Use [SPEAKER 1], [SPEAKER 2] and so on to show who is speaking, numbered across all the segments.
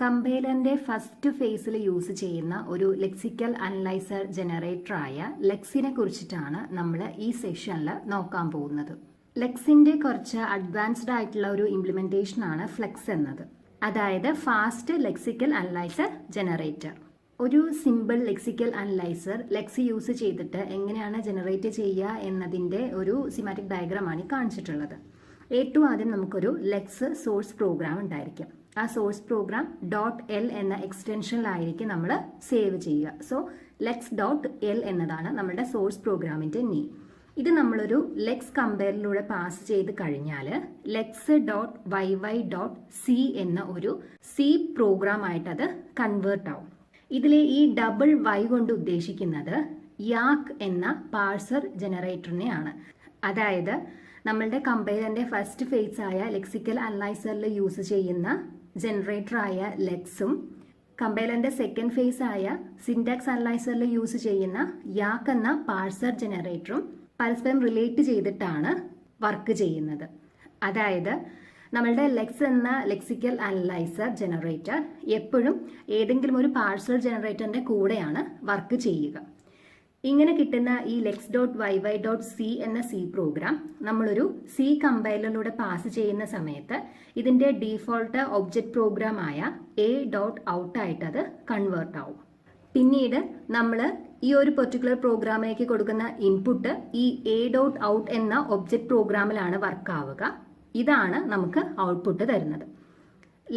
[SPEAKER 1] കമ്പൈലറിന്റെ first ഫേസിൽ use ചെയ്യുന്ന ഒരു ലെക്സിക്കൽ അനലൈസർ ജനറേറ്ററായ ലെക്സിനെ കുറിച്ചിട്ടാണ് നമ്മൾ ഈ സെഷനിൽ നോക്കാൻ പോകുന്നത്. ലെക്സിന്റെ കുറച്ച് അഡ്വാൻസ്ഡ് ആയിട്ടുള്ള ഒരു ഇംപ്ലിമെന്റേഷൻ ആണ് ഫ്ലെക്സ് എന്നത്, അതായത് ഫാസ്റ്റ് ലെക്സിക്കൽ അനലൈസർ ജനറേറ്റർ. ഒരു simple lexical analyser lex use ചെയ്തിട്ട് എങ്ങനെയാണ് ജനറേറ്റ് ചെയ്യുക എന്നതിൻ്റെ ഒരു സിമാറ്റിക് ഡയഗ്രാമാണ് കാണിച്ചിട്ടുള്ളത്. ഏറ്റവും ആദ്യം നമുക്കൊരു ലെക്സ് സോഴ്സ് പ്രോഗ്രാം ഉണ്ടായിരിക്കും. ആ സോഴ്സ് പ്രോഗ്രാം .l എന്ന എക്സ്റ്റൻഷനിലായിരിക്കും നമ്മൾ സേവ് ചെയ്യുക. സോ ലെക്സ് .l എന്നതാണ് നമ്മുടെ സോഴ്സ് പ്രോഗ്രാമിൻ്റെ നെയിം. ഇത് നമ്മളൊരു ലെക്സ് കമ്പയറിലൂടെ പാസ് ചെയ്ത് കഴിഞ്ഞാൽ lex.yy.c എന്ന ഒരു C പ്രോഗ്രാം ആയിട്ട് അത് കൺവേർട്ട് ആവും. ഇതിലെ ഈ ഡബിൾ y കൊണ്ട് ഉദ്ദേശിക്കുന്നത് യാക്ക് എന്ന പാർസർ ജനറേറ്ററിനെയാണ്. അതായത് നമ്മളുടെ കമ്പൈലറിന്റെ ഫസ്റ്റ് ഫേസ് ആയ ലെക്സിക്കൽ അനലൈസറിൽ യൂസ് ചെയ്യുന്ന ജനറേറ്ററായ ലെക്സും കമ്പൈലറിന്റെ സെക്കൻഡ് ഫേസ് ആയ സിന്റാക്സ് അനലൈസറിൽ യൂസ് ചെയ്യുന്ന യാക്ക് എന്ന പാർസർ ജനറേറ്ററും പരസ്പരം റിലേറ്റ് ചെയ്തിട്ടാണ് വർക്ക് ചെയ്യുന്നത്. അതായത് നമ്മളുടെ ലെക്സ് എന്ന ലെക്സിക്കൽ അനലൈസർ ജനറേറ്റർ എപ്പോഴും ഏതെങ്കിലും ഒരു പാർസർ ജനറേറ്ററിന്റെ കൂടെയാണ് വർക്ക് ചെയ്യുക. ഇങ്ങനെ കിട്ടുന്ന ഈ lex.yy.c എന്ന C പ്രോഗ്രാം നമ്മളൊരു C കമ്പൈലറിലൂടെ പാസ് ചെയ്യുന്ന സമയത്ത് ഇതിന്റെ ഡീഫോൾട്ട് ഒബ്ജക്റ്റ് പ്രോഗ്രാം ആയ a.out ആയിട്ട് അത് കൺവേർട്ട് ആവും. പിന്നീട് നമ്മൾ ഈ ഒരു പെർട്ടിക്കുലർ പ്രോഗ്രാമിലേക്ക് കൊടുക്കുന്ന ഇൻപുട്ട് ഈ a.out എന്ന ഒബ്ജക്റ്റ് പ്രോഗ്രാമിലാണ് വർക്ക് ആവുക. ഇതാണ് നമുക്ക് ഔട്ട്പുട്ട് തരുന്നത്.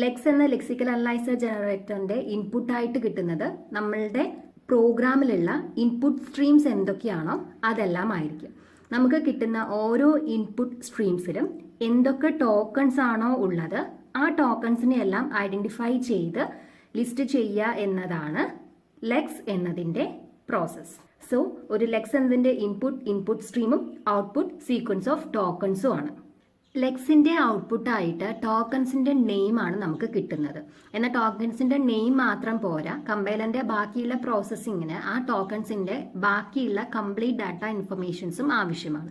[SPEAKER 1] ലെക്സ് എന്ന ലെക്സിക്കൽ അനലൈസർ ജനറേറ്ററിന്റെ ഇൻപുട്ടായിട്ട് കിട്ടുന്നത് നമ്മളുടെ പ്രോഗ്രാമിലുള്ള ഇൻപുട്ട് സ്ട്രീംസ് എന്തൊക്കെയാണോ അതെല്ലാം ആയിരിക്കും. നമുക്ക് കിട്ടുന്ന ഓരോ ഇൻപുട്ട് സ്ട്രീംസിലും എന്തൊക്കെ ടോക്കൺസ് ആണോ ഉള്ളത് ആ ടോക്കൺസിനെ എല്ലാം ഐഡന്റിഫൈ ചെയ്ത് ലിസ്റ്റ് ചെയ്യുക എന്നതാണ് ലെക്സ് എന്നതിന്റെ പ്രോസസ്. സോ ഒരു ലെക്സ് എന്നതിന്റെ ഇൻപുട്ട് സ്ട്രീമും ഔട്ട്പുട്ട് സീക്വൻസ് ഓഫ് ടോക്കൺസും ആണ്. ലെക്സിന്റെ ഔട്ട്പുട്ടായിട്ട് ടോക്കൺസിന്റെ നെയിം ആണ് നമുക്ക് കിട്ടുന്നത്. എന്നാൽ ടോക്കൺസിന്റെ നെയിം മാത്രം പോരാ, കമ്പൈലറിന്റെ ബാക്കിയുള്ള പ്രോസസ്സിങ്ങിന് ആ ടോക്കൺസിന്റെ ബാക്കിയുള്ള കംപ്ലീറ്റ് ഡാറ്റ ഇൻഫർമേഷൻസും ആവശ്യമാണ്.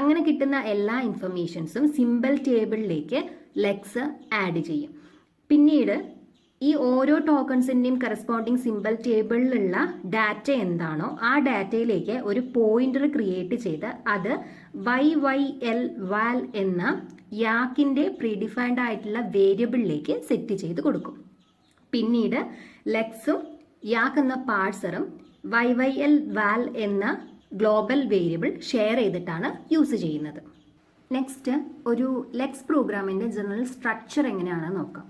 [SPEAKER 1] അങ്ങനെ കിട്ടുന്ന എല്ലാ ഇൻഫർമേഷൻസും സിമ്പിൾ ടേബിളിലേക്ക് ലെക്സ് ആഡ് ചെയ്യും. പിന്നീട് ഈ ഓരോ ടോക്കൺസിന്റെയും കറസ്പോണ്ടിങ് സിമ്പിൾ ടേബിളിലുള്ള ഡാറ്റ എന്താണോ ആ ഡാറ്റയിലേക്ക് ഒരു പോയിന്റർ ക്രിയേറ്റ് ചെയ്ത് അത് yyl എന്ന യാക്കിന്റെ പ്രീഡിഫൈൻഡ് ആയിട്ടുള്ള വേരിയബിളിലേക്ക് സെറ്റ് ചെയ്ത് കൊടുക്കും. പിന്നീട് ലെക്സും യാക്ക് എന്ന പാർസറും yyl എന്ന ഗ്ലോബൽ വേരിയബിൾ ഷെയർ ചെയ്തിട്ടാണ് യൂസ് ചെയ്യുന്നത്. നെക്സ്റ്റ് ഒരു ലെക്സ് പ്രോഗ്രാമിന്റെ ജനറൽ സ്ട്രക്ചർ എങ്ങനെയാണെന്ന് നോക്കാം.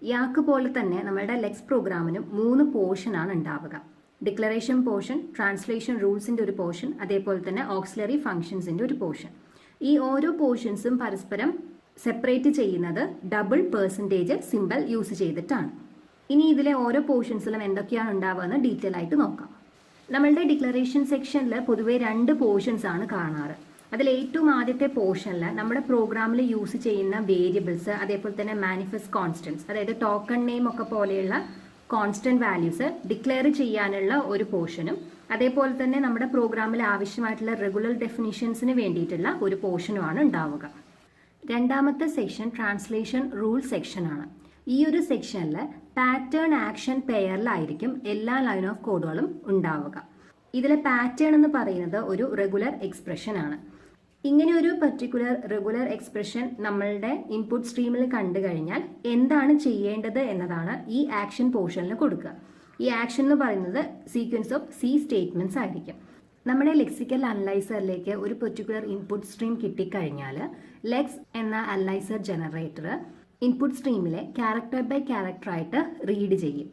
[SPEAKER 1] യാക്ക് പോലെ തന്നെ നമ്മുടെ ലെക്സ് പ്രോഗ്രാമിനും 3 പോർഷനാണ് ഉണ്ടാവുക. ഡിക്ലറേഷൻ പോർഷൻ, ട്രാൻസ്ലേഷൻ റൂൾസിന്റെ ഒരു പോർഷൻ, അതേപോലെ തന്നെ ഓക്സിലറി ഫംഗ്ഷൻസിന്റെ ഒരു പോർഷൻ. ഈ ഓരോ പോർഷൻസും പരസ്പരം സെപ്പറേറ്റ് ചെയ്യുന്നത് ഡബിൾ പെർസെൻറ്റേജ് സിമ്പിൾ യൂസ് ചെയ്തിട്ടാണ്. ഇനി ഇതിലെ ഓരോ പോർഷൻസിലും എന്തൊക്കെയാണ് ഉണ്ടാവുക എന്ന് ഡീറ്റെയിൽ ആയിട്ട് നോക്കാം. നമ്മളുടെ ഡിക്ലറേഷൻ സെക്ഷനിൽ പൊതുവെ 2 പോർഷൻസ് ആണ് കാണാറ്. അതിൽ ഏറ്റവും ആദ്യത്തെ പോർഷനിൽ നമ്മുടെ പ്രോഗ്രാമിൽ യൂസ് ചെയ്യുന്ന വേരിയബിൾസ്, അതേപോലെ തന്നെ മാനിഫെസ്റ്റ് കോൺസ്റ്റൻസ്, അതായത് ടോക്കൺ നെയിം ഒക്കെ പോലെയുള്ള കോൺസ്റ്റന്റ് വാല്യൂസ് ഡിക്ലെയർ ചെയ്യാനുള്ള ഒരു പോർഷനും, അതേപോലെ തന്നെ നമ്മുടെ പ്രോഗ്രാമിൽ ആവശ്യമായിട്ടുള്ള റെഗുലർ ഡെഫിനിഷൻസിന് വേണ്ടിയിട്ടുള്ള ഒരു പോർഷനുമാണ് ഉണ്ടാവുക. രണ്ടാമത്തെ സെക്ഷൻ ട്രാൻസ്ലേഷൻ റൂൾ സെക്ഷനാണ്. ഈ ഒരു സെക്ഷനിൽ പാറ്റേൺ ആക്ഷൻ പെയറിലായിരിക്കും എല്ലാ ലൈൻ ഓഫ് കോഡുകളും ഉണ്ടാവുക. ഇതിലെ പാറ്റേൺ എന്ന് പറയുന്നത് ഒരു റെഗുലർ എക്സ്പ്രഷൻ ആണ്. ഇങ്ങനെ ഒരു പർട്ടിക്കുലർ റെഗുലർ എക്സ്പ്രഷൻ നമ്മളുടെ ഇൻപുട്ട് സ്ട്രീമിൽ കണ്ടു കഴിഞ്ഞാൽ എന്താണ് ചെയ്യേണ്ടത് എന്നതാണ് ഈ ആക്ഷൻ പോർഷനിൽ കൊടുക്കുക. ഈ ആക്ഷൻ എന്ന് പറയുന്നത് സീക്വൻസ് ഓഫ് C സ്റ്റേറ്റ്മെന്റ്സ് ആയിരിക്കും. നമ്മുടെ ലെക്സിക്കൽ അനലൈസറിലേക്ക് ഒരു പർട്ടിക്കുലർ ഇൻപുട്ട് സ്ട്രീം കിട്ടിക്കഴിഞ്ഞാൽ ലെക്സ് എന്ന അനലൈസർ ജനറേറ്റർ ഇൻപുട്ട് സ്ട്രീമിലെ ക്യാരക്ടർ ബൈ ക്യാരക്ടർ ആയിട്ട് റീഡ് ചെയ്യും.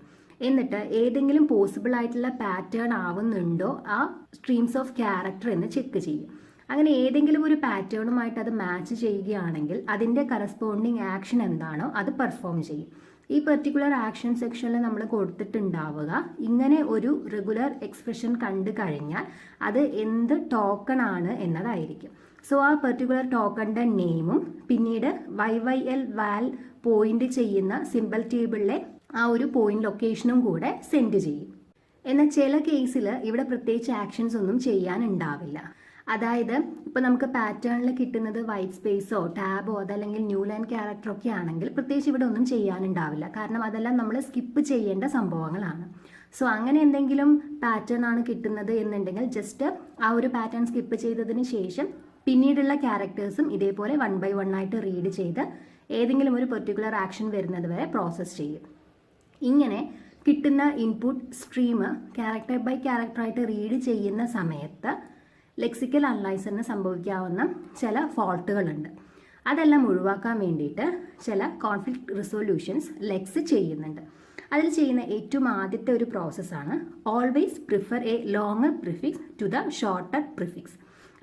[SPEAKER 1] എന്നിട്ട് ഏതെങ്കിലും പോസിബിൾ ആയിട്ടുള്ള പാറ്റേൺ ആവുന്നുണ്ടോ ആ സ്ട്രീംസ് ഓഫ് ക്യാരക്ടർ എന്ന് ചെക്ക് ചെയ്യും. അങ്ങനെ ഏതെങ്കിലും ഒരു പാറ്റേണുമായിട്ട് അത് മാച്ച് ചെയ്യുകയാണെങ്കിൽ അതിൻ്റെ കറസ്പോണ്ടിങ് ആക്ഷൻ എന്താണോ അത് പെർഫോം ചെയ്യും. ഈ പെർട്ടിക്കുലർ ആക്ഷൻ സെക്ഷനിൽ നമ്മൾ കൊടുത്തിട്ടുണ്ടാവുക ഇങ്ങനെ ഒരു റെഗുലർ എക്സ്പ്രഷൻ കണ്ടു കഴിഞ്ഞാൽ അത് എന്ത് ടോക്കൺ ആണ് എന്നതായിരിക്കും. സോ ആ പെർട്ടിക്കുലർ ടോക്കണിൻ്റെ നെയിമും പിന്നീട് yyl പോയിന്റ് ചെയ്യുന്ന സിമ്പിൾ ടേബിളിലെ ആ ഒരു പോയിന്റ് ലൊക്കേഷനും കൂടെ സെൻഡ് ചെയ്യും. എന്നാൽ ചില കേസിൽ ഇവിടെ പ്രത്യേകിച്ച് ആക്ഷൻസ് ഒന്നും ചെയ്യാനുണ്ടാവില്ല. അതായത് ഇപ്പോൾ നമുക്ക് പാറ്റേണിൽ കിട്ടുന്നത് വൈറ്റ് സ്പേസോ ടാബോ അതല്ലെങ്കിൽ ന്യൂ ലൈൻ ക്യാരക്ടറോ ഒക്കെ ആണെങ്കിൽ പ്രത്യേകിച്ച് ഇവിടെ ഒന്നും ചെയ്യാനുണ്ടാവില്ല. കാരണം അതെല്ലാം നമ്മൾ സ്കിപ്പ് ചെയ്യേണ്ട സംഭവങ്ങളാണ്. സോ അങ്ങനെ എന്തെങ്കിലും പാറ്റേൺ ആണ് കിട്ടുന്നത് എന്നുണ്ടെങ്കിൽ ജസ്റ്റ് ആ ഒരു പാറ്റേൺ സ്കിപ്പ് ചെയ്തതിന് ശേഷം പിന്നീടുള്ള ക്യാരക്ടേഴ്സും ഇതേപോലെ 1 by 1 ആയിട്ട് റീഡ് ചെയ്ത് ഏതെങ്കിലും ഒരു പെർട്ടിക്കുലർ ആക്ഷൻ വരുന്നത് വരെ പ്രോസസ്സ് ചെയ്യും. ഇങ്ങനെ കിട്ടുന്ന ഇൻപുട്ട് സ്ട്രീം ക്യാരക്ടർ ബൈ ക്യാരക്ടറായിട്ട് റീഡ് ചെയ്യുന്ന സമയത്ത് ലെക്സിക്കൽ അനലൈസറിന് സംഭവിക്കാവുന്ന ചില ഫോൾട്ടുകളുണ്ട്. അതെല്ലാം ഒഴിവാക്കാൻ വേണ്ടിയിട്ട് ചില കോൺഫ്ലിക്റ്റ് റിസൊല്യൂഷൻസ് ലെക്സ് ചെയ്യുന്നുണ്ട്. അതിൽ ചെയ്യുന്ന ഏറ്റവും ആദ്യത്തെ ഒരു പ്രോസസ്സാണ് always prefer a longer prefix to the shorter prefix.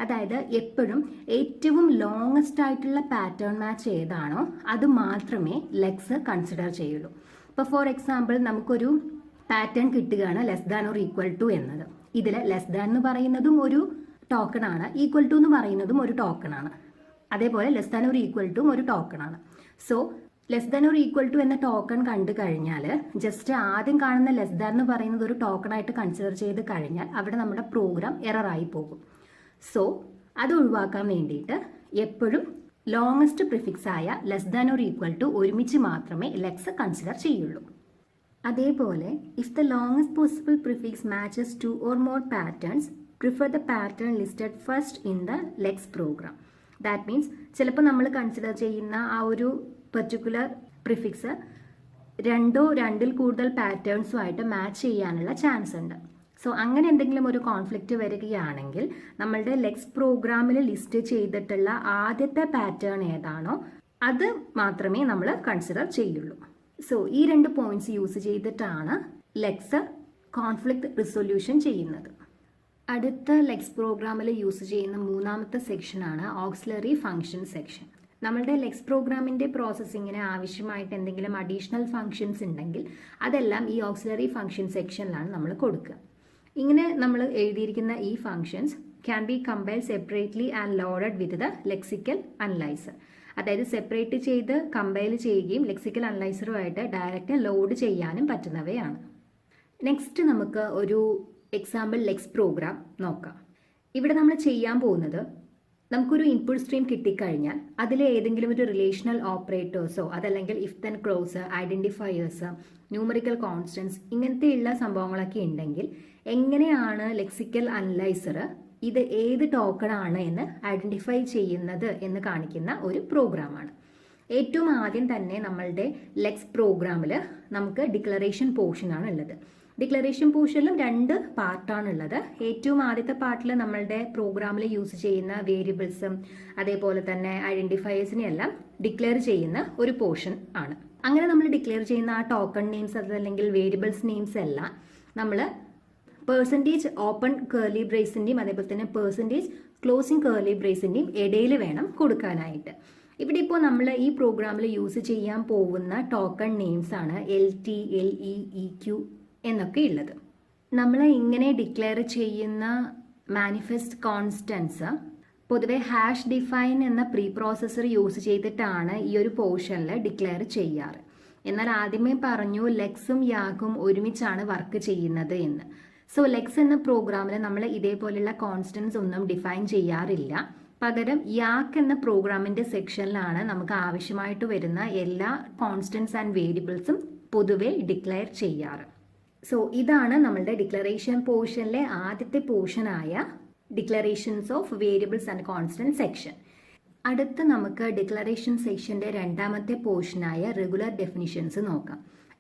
[SPEAKER 1] അതായത് എപ്പോഴും ഏറ്റവും ലോങ്ങസ്റ്റ് ആയിട്ടുള്ള പാറ്റേൺ മാച്ച് ഏതാണോ അത് മാത്രമേ ലെക്സ് കൺസിഡർ ചെയ്യുള്ളൂ. ഇപ്പോൾ ഫോർ എക്സാമ്പിൾ നമുക്കൊരു പാറ്റേൺ കിട്ടുകയാണ് less than or equal to എന്നത്. ഇതിൽ ലെസ് ദാൻ എന്ന് പറയുന്നതും ഒരു ടോക്കൺ ആണ്, ഈക്വൽ ടു എന്ന് പറയുന്നതും ഒരു ടോക്കൺ ആണ്. അതേപോലെ less than or equal to ഒരു ടോക്കൺ ആണ്. So less than or equal to എന്ന ടോക്കൺ കണ്ടു കഴിഞ്ഞാൽ ജസ്റ്റ് ആദ്യം കാണുന്ന ലെസ് ദാൻ എന്ന് പറയുന്നത് ഒരു ടോക്കൺ ആയിട്ട് കൺസിഡർ ചെയ്ത് കഴിഞ്ഞാൽ അവിടെ നമ്മുടെ പ്രോഗ്രാം എററായി പോകും. സോ അത് ഒഴിവാക്കാൻ വേണ്ടിയിട്ട് എപ്പോഴും ലോങ്ങസ്റ്റ് പ്രിഫിക്സ് ആയ less than or equal to ഒരുമിച്ച് മാത്രമേ ലെക്സ് കൺസിഡർ ചെയ്യുള്ളൂ. അതേപോലെ if the longest possible prefix matches 2 or more patterns, prefer the pattern listed first in the lex program. That means ചിലപ്പോൾ നമ്മൾ കൺസിഡർ ചെയ്യുന്ന ആ ഒരു പെർട്ടിക്കുലർ പ്രിഫിക്സ് രണ്ടിൽ കൂടുതൽ പാറ്റേൺസുമായിട്ട് മാച്ച് ചെയ്യാനുള്ള ചാൻസ് ഉണ്ട്. സോ അങ്ങനെ എന്തെങ്കിലും ഒരു കോൺഫ്ലിക്റ്റ് വരികയാണെങ്കിൽ നമ്മളുടെ ലെക്സ് പ്രോഗ്രാമിൽ ലിസ്റ്റ് ചെയ്തിട്ടുള്ള ആദ്യത്തെ പാറ്റേൺ ഏതാണോ അത് മാത്രമേ നമ്മൾ കൺസിഡർ ചെയ്യുള്ളൂ. സോ ഈ 2 പോയിന്റ്സ് യൂസ് ചെയ്തിട്ടാണ് ലെക്സ് കോൺഫ്ലിക്റ്റ് റിസൊല്യൂഷൻ ചെയ്യുന്നത്. അടുത്ത ലെക്സ് പ്രോഗ്രാമിൽ യൂസ് ചെയ്യുന്ന മൂന്നാമത്തെ സെക്ഷനാണ് ഓക്സിലറി ഫംഗ്ഷൻ സെക്ഷൻ. നമ്മളുടെ ലെക്സ് പ്രോഗ്രാമിൻ്റെ പ്രോസസ്സിങ്ങിന് ആവശ്യമായിട്ട് എന്തെങ്കിലും അഡീഷണൽ ഫംഗ്ഷൻസ് ഉണ്ടെങ്കിൽ അതെല്ലാം ഈ ഓക്സിലറി ഫംഗ്ഷൻ സെക്ഷനിലാണ് നമ്മൾ കൊടുക്കുക. ഇങ്ങനെ നമ്മൾ എഴുതിയിരിക്കുന്ന ഈ functions can be compiled separately and loaded with the lexical analyser. അതായത് സെപ്പറേറ്റ് ചെയ്ത് കമ്പൈൽ ചെയ്യുകയും ലെക്സിക്കൽ അനലൈസറുമായിട്ട് ഡയറക്റ്റ് ലോഡ് ചെയ്യാനും പറ്റുന്നവയാണ്. നെക്സ്റ്റ് നമുക്ക് ഒരു എക്സാമ്പിൾ ലെക്സ് പ്രോഗ്രാം നോക്കാം. ഇവിടെ നമ്മൾ ചെയ്യാൻ പോകുന്നത് നമുക്കൊരു ഇൻപുട്ട് സ്ട്രീം കിട്ടിക്കഴിഞ്ഞാൽ അതിൽ ഏതെങ്കിലും ഒരു റിലേഷണൽ ഓപ്പറേറ്റേഴ്സോ അതല്ലെങ്കിൽ if then clause, identifiers, numerical constants ഇങ്ങനത്തെയുള്ള സംഭവങ്ങളൊക്കെ ഉണ്ടെങ്കിൽ എങ്ങനെയാണ് ലെക്സിക്കൽ അനലൈസർ ഇത് ഏത് ടോക്കൺ ആണ് എന്ന് ഐഡന്റിഫൈ ചെയ്യുന്നത് എന്ന് കാണിക്കുന്ന ഒരു പ്രോഗ്രാമാണ്. ഏറ്റവും ആദ്യം തന്നെ നമ്മളുടെ ലെക്സ് പ്രോഗ്രാമിൽ നമുക്ക് ഡിക്ലറേഷൻ പോർഷൻ ആണ് ഉള്ളത്. ഡിക്ലറേഷൻ പോർഷനിലും 2 പാർട്ടാണുള്ളത്. ഏറ്റവും ആദ്യത്തെ പാർട്ടിൽ നമ്മളുടെ പ്രോഗ്രാമിൽ യൂസ് ചെയ്യുന്ന വേരിയബിൾസും അതേപോലെ തന്നെ ഐഡന്റിഫയേഴ്സിനെ എല്ലാം ഡിക്ലെയർ ചെയ്യുന്ന ഒരു പോർഷൻ ആണ്. അങ്ങനെ നമ്മൾ ഡിക്ലെയർ ചെയ്യുന്ന ആ ടോക്കൺ നെയിംസ് അതല്ലെങ്കിൽ വേരിയബിൾസ് നെയിംസ് എല്ലാം നമ്മൾ പെർസെൻറ്റേജ് ഓപ്പൺ കേർലി ബ്രേസിൻ്റെയും അതേപോലെ തന്നെ പെർസെൻറ്റേജ് ക്ലോസിങ് കേർലി ബ്രേസിൻ്റെയും ഇടയിൽ വേണം കൊടുക്കാനായിട്ട്. ഇവിടെ ഇപ്പോൾ നമ്മൾ ഈ പ്രോഗ്രാമിൽ യൂസ് ചെയ്യാൻ പോകുന്ന ടോക്കൺ നെയിംസ് ആണ് LT, LE, EQ എന്നൊക്കെ ഉള്ളത്. നമ്മൾ ഇങ്ങനെ ഡിക്ലെയർ ചെയ്യുന്ന മാനിഫെസ്റ്റ് കോൺസ്റ്റൻസ് പൊതുവെ ഹാഷ് ഡിഫൈൻ എന്ന പ്രീ പ്രോസസ്സർ യൂസ് ചെയ്തിട്ടാണ് ഈ ഒരു പോർഷനിൽ ഡിക്ലെയർ ചെയ്യാറ്. എന്നാൽ ആദ്യമേ പറഞ്ഞു ലെക്സും യാക്കും ഒരുമിച്ചാണ് വർക്ക് ചെയ്യുന്നത് എന്ന്. സോ ലെക്സ് എന്ന പ്രോഗ്രാമിൽ നമ്മൾ ഇതേപോലെയുള്ള കോൺസ്റ്റൻസ് ഒന്നും ഡിഫൈൻ ചെയ്യാറില്ല. പകരം യാക്ക് എന്ന പ്രോഗ്രാമിൻ്റെ സെക്ഷനിലാണ് നമുക്ക് ആവശ്യമായിട്ട് വരുന്ന എല്ലാ കോൺസ്റ്റൻസ് ആൻഡ് വേരിയബിൾസും പൊതുവെ ഡിക്ലെയർ ചെയ്യാറ്. സോ ഇതാണ് നമ്മളുടെ ഡിക്ലറേഷൻ പോർഷനിലെ ആദ്യത്തെ പോർഷനായ declarations of variables and constant section. അടുത്ത് നമുക്ക് ഡിക്ലറേഷൻ സെക്ഷൻ്റെ രണ്ടാമത്തെ പോർഷനായ റെഗുലർ ഡെഫിനിഷൻസ് നോക്കാം.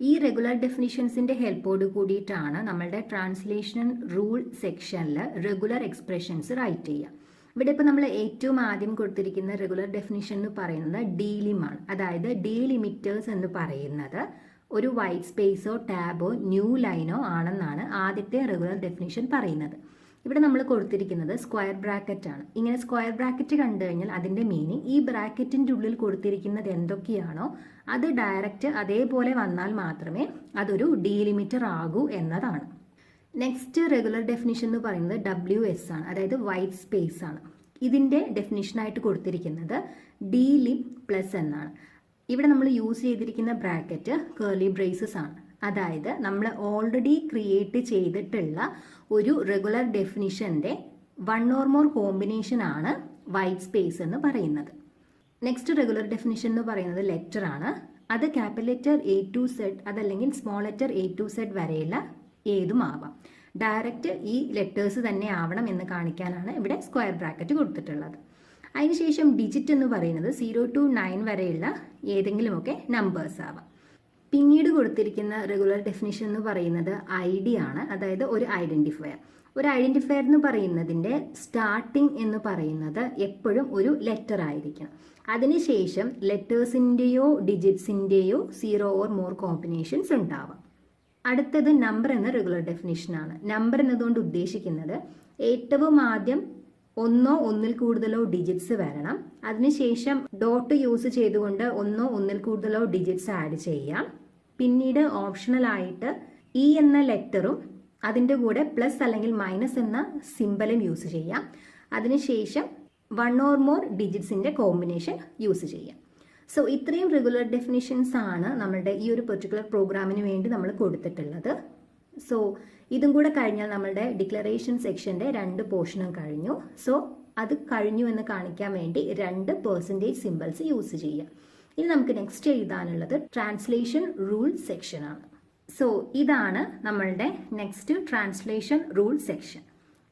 [SPEAKER 1] ഈ റെഗുലർ ഡെഫിനിഷൻസിൻ്റെ ഹെൽപ്പോട് കൂടിയിട്ടാണ് നമ്മളുടെ ട്രാൻസ്ലേഷൻ റൂൾ സെക്ഷനിൽ റെഗുലർ എക്സ്പ്രഷൻസ് റൈറ്റ് ചെയ്യുക. ഇവിടെ ഇപ്പോൾ നമ്മൾ ഏറ്റവും ആദ്യം കൊടുത്തിരിക്കുന്ന റെഗുലർ ഡെഫിനിഷൻ എന്ന് പറയുന്നത് ഡീലിമാണ്. അതായത് ഡീലിമിറ്റേഴ്സ് എന്ന് പറയുന്നത് ഒരു വൈറ്റ് സ്പേസോ ടാബോ ന്യൂ ലൈനോ ആണെന്നാണ് ആദ്യത്തെ റെഗുലർ ഡെഫിനിഷൻ പറയുന്നത്. ഇവിടെ നമ്മൾ കൊടുത്തിരിക്കുന്നത് സ്ക്വയർ ബ്രാക്കറ്റ് ആണ്. ഇങ്ങനെ സ്ക്വയർ ബ്രാക്കറ്റ് കണ്ടു കഴിഞ്ഞാൽ അതിൻ്റെ മീനിങ് ഈ ബ്രാക്കറ്റിൻ്റെ ഉള്ളിൽ കൊടുത്തിരിക്കുന്നത് എന്തൊക്കെയാണോ അത് ഡയറക്റ്റ് അതേപോലെ വന്നാൽ മാത്രമേ അതൊരു ഡീലിമിറ്റർ ആകൂ എന്നതാണ്. നെക്സ്റ്റ് റെഗുലർ ഡെഫിനിഷൻ എന്ന് പറയുന്നത് WS ആണ്, അതായത് വൈറ്റ് സ്പേസ് ആണ്. ഇതിൻ്റെ ഡെഫിനിഷനായിട്ട് കൊടുത്തിരിക്കുന്നത് ഡീലിം പ്ലസ് എന്നാണ്. ഇവിടെ നമ്മൾ യൂസ് ചെയ്തിരിക്കുന്ന ബ്രാക്കറ്റ് കേർലി ബ്രേസസ് ആണ്. അതായത് നമ്മൾ ഓൾറെഡി ക്രിയേറ്റ് ചെയ്തിട്ടുള്ള ഒരു റെഗുലർ ഡെഫിനിഷൻ്റെ വൺ ഓർ മോർ കോമ്പിനേഷൻ ആണ് വൈറ്റ് സ്പേസ് എന്ന് പറയുന്നത്. നെക്സ്റ്റ് റെഗുലർ ഡെഫിനിഷൻ എന്ന് പറയുന്നത് ലെറ്റർ ആണ്. അത് capital letter A to Z അതല്ലെങ്കിൽ small letter A to Z വരെയുള്ള ഏതും ആവാം. ഡയറക്റ്റ് ഈ ലെറ്റേഴ്സ് തന്നെ ആവണം എന്ന് കാണിക്കാനാണ് ഇവിടെ സ്ക്വയർ ബ്രാക്കറ്റ് കൊടുത്തിട്ടുള്ളത്. അതിനുശേഷം ഡിജിറ്റ് എന്ന് പറയുന്നത് 0 to 9 വരെയുള്ള ഏതെങ്കിലുമൊക്കെ നമ്പേഴ്സ് ആവാം. പിന്നീട് കൊടുത്തിരിക്കുന്ന റെഗുലർ ഡെഫിനിഷൻ എന്ന് പറയുന്നത് ID ആണ്, അതായത് ഒരു ഐഡന്റിഫയർ. ഒരു ഐഡന്റിഫയർ എന്ന് പറയുന്നതിൻ്റെ സ്റ്റാർട്ടിംഗ് എന്ന് പറയുന്നത് എപ്പോഴും ഒരു ലെറ്റർ ആയിരിക്കണം. അതിനുശേഷം ലെറ്റേഴ്സിൻ്റെയോ ഡിജിറ്റ്സിൻ്റെയോ 0 ഓർ മോർ കോമ്പിനേഷൻസ് ഉണ്ടാവാം. അടുത്തത് നമ്പർ എന്ന റെഗുലർ ഡെഫിനിഷനാണ്. നമ്പർ എന്നതുകൊണ്ട് ഉദ്ദേശിക്കുന്നത് ഏറ്റവും ആദ്യം ഒന്നോ ഒന്നിൽ കൂടുതലോ ഡിജിറ്റ്സ് വരണം. അതിനുശേഷം ഡോട്ട് യൂസ് ചെയ്തുകൊണ്ട് ഒന്നോ ഒന്നിൽ കൂടുതലോ ഡിജിറ്റ്സ് ആഡ് ചെയ്യാം. പിന്നീട് ഓപ്ഷണൽ ആയിട്ട് ഇ എന്ന ലെറ്ററും അതിൻ്റെ കൂടെ പ്ലസ് അല്ലെങ്കിൽ മൈനസ് എന്ന സിമ്പലും യൂസ് ചെയ്യാം. അതിനുശേഷം വൺ ഓർ മോർ ഡിജിറ്റ്സിൻ്റെ കോമ്പിനേഷൻ യൂസ് ചെയ്യാം. സോ ഇത്രയും റെഗുലർ ഡെഫിനിഷൻസ് ആണ് നമ്മളുടെ ഈ ഒരു പെർട്ടിക്കുലർ പ്രോഗ്രാമിന് വേണ്ടി നമ്മൾ കൊടുത്തിട്ടുള്ളത്. സോ ഇതും കൂടെ കഴിഞ്ഞാൽ നമ്മളുടെ ഡിക്ലറേഷൻ സെക്ഷൻ്റെ 2 പോർഷനും കഴിഞ്ഞു. സോ അത് കഴിഞ്ഞു എന്ന് കാണിക്കാൻ വേണ്ടി 2 പെർസെൻറ്റേജ് സിമ്പിൾസ് യൂസ് ചെയ്യാം. ഇനി നമുക്ക് നെക്സ്റ്റ് എഴുതാനുള്ളത് ട്രാൻസ്ലേഷൻ റൂൾ സെക്ഷൻ ആണ്. സോ ഇതാണ് നമ്മളുടെ നെക്സ്റ്റ് ട്രാൻസ്ലേഷൻ റൂൾ സെക്ഷൻ.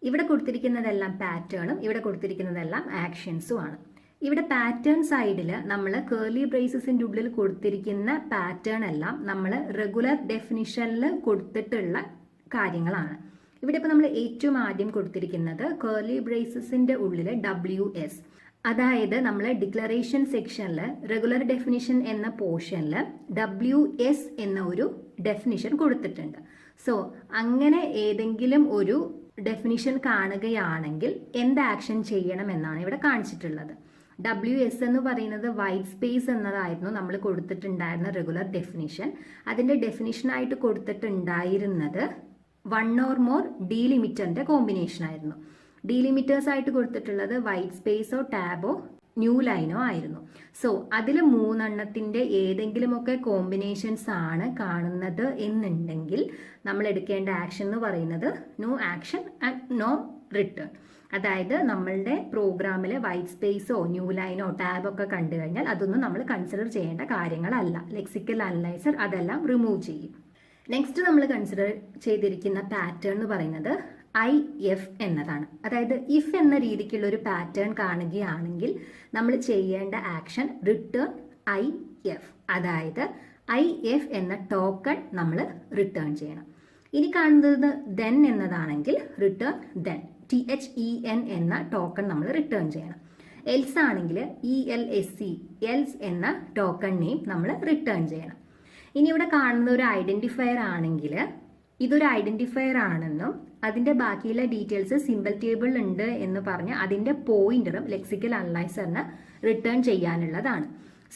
[SPEAKER 1] ഇവിടെ കൊടുത്തിരിക്കുന്നതെല്ലാം പാറ്റേണും ഇവിടെ കൊടുത്തിരിക്കുന്നതെല്ലാം ആക്ഷൻസും ആണ്. ഇവിടെ പാറ്റേൺ സൈഡിൽ നമ്മൾ കേർലി ബ്രേസസിൻ്റെ ഉള്ളിൽ കൊടുത്തിരിക്കുന്ന പാറ്റേൺ എല്ലാം നമ്മൾ റെഗുലർ ഡെഫിനിഷനിൽ കൊടുത്തിട്ടുള്ള കാര്യങ്ങളാണ്. ഇവിടെ ഇപ്പോൾ നമ്മൾ ഏറ്റവും ആദ്യം കൊടുത്തിരിക്കുന്നത് കേർലി ബ്രേസസിൻ്റെ ഉള്ളിൽ WS, അതായത് നമ്മൾ ഡിക്ലറേഷൻ സെക്ഷനിൽ റെഗുലർ ഡെഫിനിഷൻ എന്ന പോർഷനിൽ WS എന്ന ഒരു ഡെഫിനിഷൻ കൊടുത്തിട്ടുണ്ട്. സോ അങ്ങനെ ഏതെങ്കിലും ഒരു ഡെഫിനിഷൻ കാണുകയാണെങ്കിൽ എന്ത് ആക്ഷൻ ചെയ്യണം എന്നാണ് ഇവിടെ കാണിച്ചിട്ടുള്ളത്. WS എന്ന് പറയുന്നത് വൈറ്റ് സ്പേസ് എന്നതായിരുന്നു നമ്മൾ കൊടുത്തിട്ടുണ്ടായിരുന്ന റെഗുലർ ഡെഫിനിഷൻ. അതിൻ്റെ ഡെഫിനിഷനായിട്ട് കൊടുത്തിട്ടുണ്ടായിരുന്നത് വൺ ഓർ മോർ ഡീലിമിറ്ററിൻ്റെ കോമ്പിനേഷൻ ആയിരുന്നു. ഡീലിമിറ്റേഴ്സ് ആയിട്ട് കൊടുത്തിട്ടുള്ളത് വൈറ്റ് സ്പേസോ ടാബോ ന്യൂ ലൈനോ ആയിരുന്നു. സോ അതിൽ 3 ഏതെങ്കിലുമൊക്കെ കോമ്പിനേഷൻസ് ആണ് കാണുന്നത് എന്നുണ്ടെങ്കിൽ നമ്മൾ എടുക്കേണ്ട ആക്ഷൻ എന്ന് പറയുന്നത് no action and no return. അതായത് നമ്മളുടെ പ്രോഗ്രാമിൽ വൈറ്റ് സ്പേസോ ന്യൂ ലൈനോ ടാബൊക്കെ കണ്ടു കഴിഞ്ഞാൽ അതൊന്നും നമ്മൾ കൺസിഡർ ചെയ്യേണ്ട കാര്യങ്ങളല്ല. ലെക്സിക്കൽ അനലൈസർ അതെല്ലാം റിമൂവ് ചെയ്യും. നെക്സ്റ്റ് നമ്മൾ കൺസിഡർ ചെയ്തിരിക്കുന്ന പാറ്റേൺ എന്ന് പറയുന്നത് IF എന്നതാണ്. അതായത് ഇഫ് എന്ന രീതിക്കുള്ള ഒരു പാറ്റേൺ കാണുകയാണെങ്കിൽ നമ്മൾ ചെയ്യേണ്ട ആക്ഷൻ റിട്ടേൺ IF, അതായത് IF എന്ന ടോക്കൺ നമ്മൾ റിട്ടേൺ ചെയ്യണം. ഇനി കാണുന്നത് then എന്നതാണെങ്കിൽ റിട്ടേൺ then, THEN എന്ന ടോക്കൺ നമ്മൾ റിട്ടേൺ ചെയ്യണം. എൽസ് ആണെങ്കിൽ ELSE, എൽസ് എന്ന ടോക്കൺ നെയിം നമ്മൾ റിട്ടേൺ ചെയ്യണം. ഇനി ഇവിടെ കാണുന്ന ഒരു ഐഡന്റിഫയർ ആണെങ്കിൽ ഇതൊരു ഐഡന്റിഫയർ ആണെന്നും അതിൻ്റെ ബാക്കിയുള്ള ഡീറ്റെയിൽസ് സിമ്പിൾ ടേബിൾ ഉണ്ട് എന്ന് പറഞ്ഞ് അതിൻ്റെ പോയിന്ററും ലെക്സിക്കൽ അനലൈസറിന് റിട്ടേൺ ചെയ്യാനുള്ളതാണ്.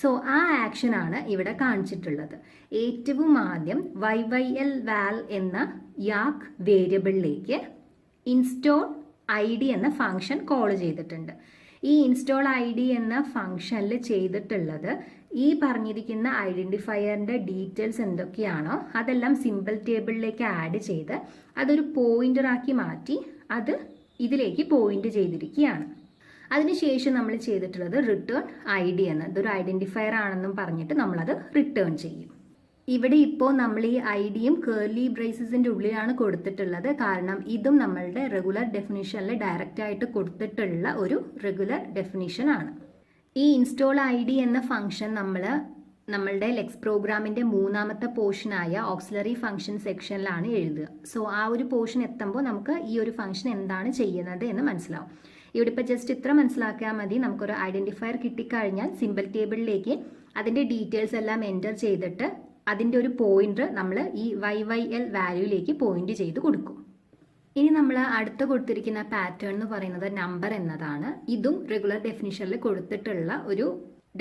[SPEAKER 1] സോ ആ ആക്ഷൻ ആണ് ഇവിടെ കാണിച്ചിട്ടുള്ളത്. ഏറ്റവും ആദ്യം YYL val എന്ന യാക് വേരിയബിളിലേക്ക് ഇൻസ്റ്റോൾ ID എന്ന ഫംഗ്ഷൻ കോൾ ചെയ്തിട്ടുണ്ട്. ഈ ഇൻസ്റ്റോൾ ID എന്ന ഫംഗ്ഷനിൽ ചെയ്തിട്ടുള്ളത് ഈ പറഞ്ഞിരിക്കുന്ന ഐഡന്റിഫയറിന്റെ ഡീറ്റെയിൽസ് എന്തൊക്കെയാണോ അതെല്ലാം സിമ്പിൾ ടേബിളിലേക്ക് ആഡ് ചെയ്ത് അതൊരു പോയിന്റർ ആക്കി മാറ്റി അത് ഇതിലേക്ക് പോയിന്റ് ചെയ്തിരിക്കുകയാണ്. അതിനുശേഷം നമ്മൾ ചെയ്തിട്ടുള്ളത് റിട്ടേൺ ID എന്ന്, ഇതൊരു ഐഡന്റിഫയർ ആണെന്നും പറഞ്ഞിട്ട് നമ്മളത് റിട്ടേൺ ചെയ്യും. ഇവിടെ ഇപ്പോൾ നമ്മൾ ഈ ഐഡിയും കേർലി ബ്രേസസിന്റെ ഉള്ളിലാണ് കൊടുത്തിട്ടുള്ളത്. കാരണം ഇതും നമ്മളുടെ റെഗുലർ ഡെഫിനിഷനിൽ ഡയറക്റ്റ് ആയിട്ട് കൊടുത്തിട്ടുള്ള ഒരു റെഗുലർ ഡെഫിനിഷൻ ആണ്. ഈ ഇൻസ്റ്റോൾ ID എന്ന ഫംഗ്ഷൻ നമ്മളുടെ ലെക്സ് പ്രോഗ്രാമിന്റെ 3ാമത്തെ പോർഷനായ ഓക്സിലറി ഫംഗ്ഷൻ സെക്ഷനിലാണ് എഴുതുക. സോ ആ ഒരു പോർഷൻ എത്തുമ്പോൾ നമുക്ക് ഈ ഒരു ഫംഗ്ഷൻ എന്താണ് ചെയ്യുന്നത് എന്ന് മനസ്സിലാവും. ഇവിടെ ഇപ്പോൾ ജസ്റ്റ് ഇത്ര മനസ്സിലാക്കിയാൽ മതി. നമുക്കൊരു ഐഡന്റിഫയർ കിട്ടിക്കഴിഞ്ഞാൽ സിമ്പിൾ ടേബിളിലേക്ക് അതിൻ്റെ ഡീറ്റെയിൽസ് എല്ലാം എൻ്റർ ചെയ്തിട്ട് അതിൻ്റെ ഒരു പോയിന്റർ നമ്മൾ ഈ YYL വാല്യൂയിലേക്ക് പോയിന്റ് ചെയ്ത് കൊടുക്കും. ഇനി നമ്മൾ അടുത്ത കൊടുത്തിരിക്കുന്ന പാറ്റേൺ എന്ന് പറയുന്നത് നമ്പർ എന്നതാണ്. ഇതും റെഗുലർ ഡെഫിനിഷനിൽ കൊടുത്തിട്ടുള്ള ഒരു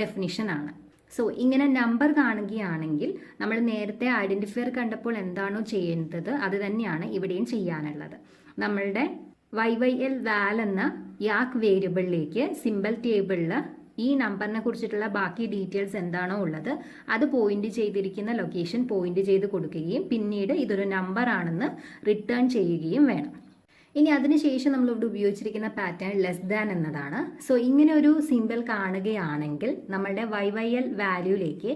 [SPEAKER 1] ഡെഫിനിഷൻ ആണ്. സോ ഇങ്ങനെ നമ്പർ കാണുകയാണെങ്കിൽ നമ്മൾ നേരത്തെ ഐഡന്റിഫയർ കണ്ടപ്പോൾ എന്താണോ ചെയ്യുന്നത് അത് തന്നെയാണ് ഇവിടെയും ചെയ്യാനുള്ളത്. നമ്മളുടെ YYL val എന്ന യാക് വേരിയബിളിലേക്ക് സിമ്പിൾ ടേബിളിൽ ഈ നമ്പറിനെ കുറിച്ചിട്ടുള്ള ബാക്കി ഡീറ്റെയിൽസ് എന്താണോ ഉള്ളത് അത് പോയിന്റ് ചെയ്തിരിക്കുന്ന ലൊക്കേഷൻ പോയിന്റ് ചെയ്ത് കൊടുക്കുകയും പിന്നീട് ഇതൊരു നമ്പർ ആണെന്ന് റിട്ടേൺ ചെയ്യുകയും വേണം. ഇനി അതിനുശേഷം നമ്മളിവിടെ ഉപയോഗിച്ചിരിക്കുന്ന പാറ്റേൺ ലെസ് ദാൻ എന്നതാണ്. സോ ഇങ്ങനെ ഒരു സിമ്പിൾ കാണുകയാണെങ്കിൽ നമ്മളുടെ YYL വാല്യൂയിലേക്ക്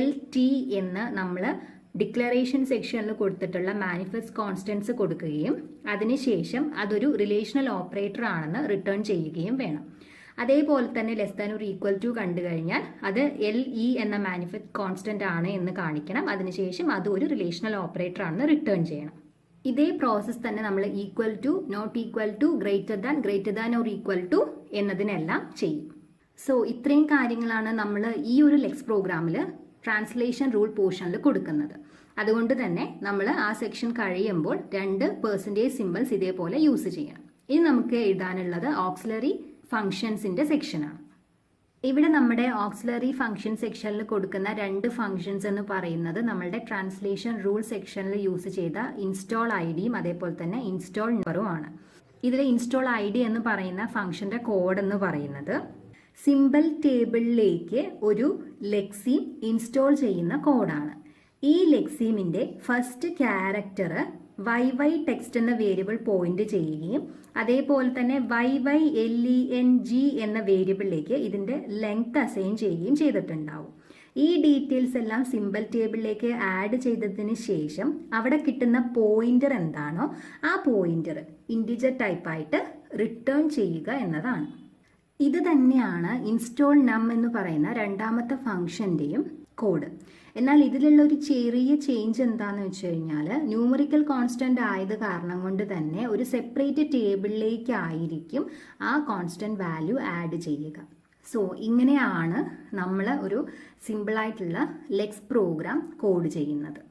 [SPEAKER 1] LT എന്ന് നമ്മൾ ഡിക്ലറേഷൻ സെക്ഷനിൽ കൊടുത്തിട്ടുള്ള മാനിഫെസ്റ്റ് കോൺസ്റ്റൻസ് കൊടുക്കുകയും അതിനുശേഷം അതൊരു റിലേഷണൽ ഓപ്പറേറ്റർ ആണെന്ന് റിട്ടേൺ ചെയ്യുകയും വേണം. അതേപോലെ തന്നെ ലെസ് ദാൻ ഒരു ഈക്വൽ ടു കണ്ടു കഴിഞ്ഞാൽ അത് LE എന്ന മാനിഫെസ്റ്റ് കോൺസ്റ്റന്റ് ആണ് എന്ന് കാണിക്കണം. അതിനുശേഷം അത് ഒരു റിലേഷണൽ ഓപ്പറേറ്റർ ആണെന്ന് റിട്ടേൺ ചെയ്യണം. ഇതേ പ്രോസസ്സ് തന്നെ നമ്മൾ equal to, not equal to, greater than or equal to എന്നതിനെല്ലാം ചെയ്യും. സോ ഇത്രയും കാര്യങ്ങളാണ് നമ്മൾ ഈ ഒരു ലെക്സ് പ്രോഗ്രാമിൽ ട്രാൻസ്ലേഷൻ റൂൾ പോർഷനിൽ കൊടുക്കുന്നത്. അതുകൊണ്ട് തന്നെ നമ്മൾ ആ സെക്ഷൻ കഴിയുമ്പോൾ 2% സിമ്പിൾസ് ഇതേപോലെ യൂസ് ചെയ്യണം. ഇനി നമുക്ക് എഴുതാനുള്ളത് ഓക്സിലറി ഫങ്ഷൻസിന്റെ സെക്ഷനാണ്. ഇവിടെ നമ്മുടെ ഓക്സിലറി ഫംഗ്ഷൻ സെക്ഷനിൽ കൊടുക്കുന്ന 2 ഫംഗ്ഷൻസ് എന്ന് പറയുന്നത് നമ്മളുടെ ട്രാൻസ്ലേഷൻ റൂൾ സെക്ഷനിൽ യൂസ് ചെയ്ത ഇൻസ്റ്റോൾ ഐഡിയും അതേപോലെ തന്നെ ഇൻസ്റ്റോൾ നമ്പറും ആണ്. ഇതിൽ ഇൻസ്റ്റോൾ ഐഡി എന്ന് പറയുന്ന ഫംഗ്ഷന്റെ കോഡ് എന്ന് പറയുന്നത് സിമ്പിൾ ടേബിളിലേക്ക് ഒരു ലെക്സീം ഇൻസ്റ്റോൾ ചെയ്യുന്ന കോഡാണ്. ഈ ലെക്സീമിന്റെ ഫസ്റ്റ് ക്യാരക്ടർ YY ടെക്സ്റ്റ് എന്ന വേരിയബിൾ പോയിന്റ് ചെയ്യുകയും അതേപോലെ തന്നെ YYLENG എന്ന വേരിയബിളിലേക്ക് ഇതിന്റെ ലെങ്ത് അസൈൻ ചെയ്യുകയും ചെയ്തിട്ടുണ്ടാവും. ഈ ഡീറ്റെയിൽസ് എല്ലാം സിമ്പിൾ ടേബിളിലേക്ക് ആഡ് ചെയ്തതിന് ശേഷം അവിടെ കിട്ടുന്ന പോയിന്റർ എന്താണോ ആ പോയിന്റർ ഇൻറ്റിജർ ടൈപ്പായിട്ട് റിട്ടേൺ ചെയ്യുക എന്നതാണ്. ഇത് തന്നെയാണ് ഇൻസ്റ്റോൾ നം എന്ന് പറയുന്ന രണ്ടാമത്തെ ഫംഗ്ഷന്റെയും കോഡ്. എന്നാൽ ഇതിലുള്ള ഒരു ചെറിയ ചേഞ്ച് എന്താണെന്ന് വെച്ച് കഴിഞ്ഞാൽ ന്യൂമറിക്കൽ കോൺസ്റ്റന്റ് ആയത് കാരണം കൊണ്ട് തന്നെ ഒരു സെപ്പറേറ്റ് ടേബിളിലേക്കായിരിക്കും ആ കോൺസ്റ്റന്റ് വാല്യൂ ആഡ് ചെയ്യുക. സോ ഇങ്ങനെയാണ് നമ്മൾ ഒരു സിമ്പിളായിട്ടുള്ള ലെക്സ് പ്രോഗ്രാം കോഡ് ചെയ്യുന്നത്.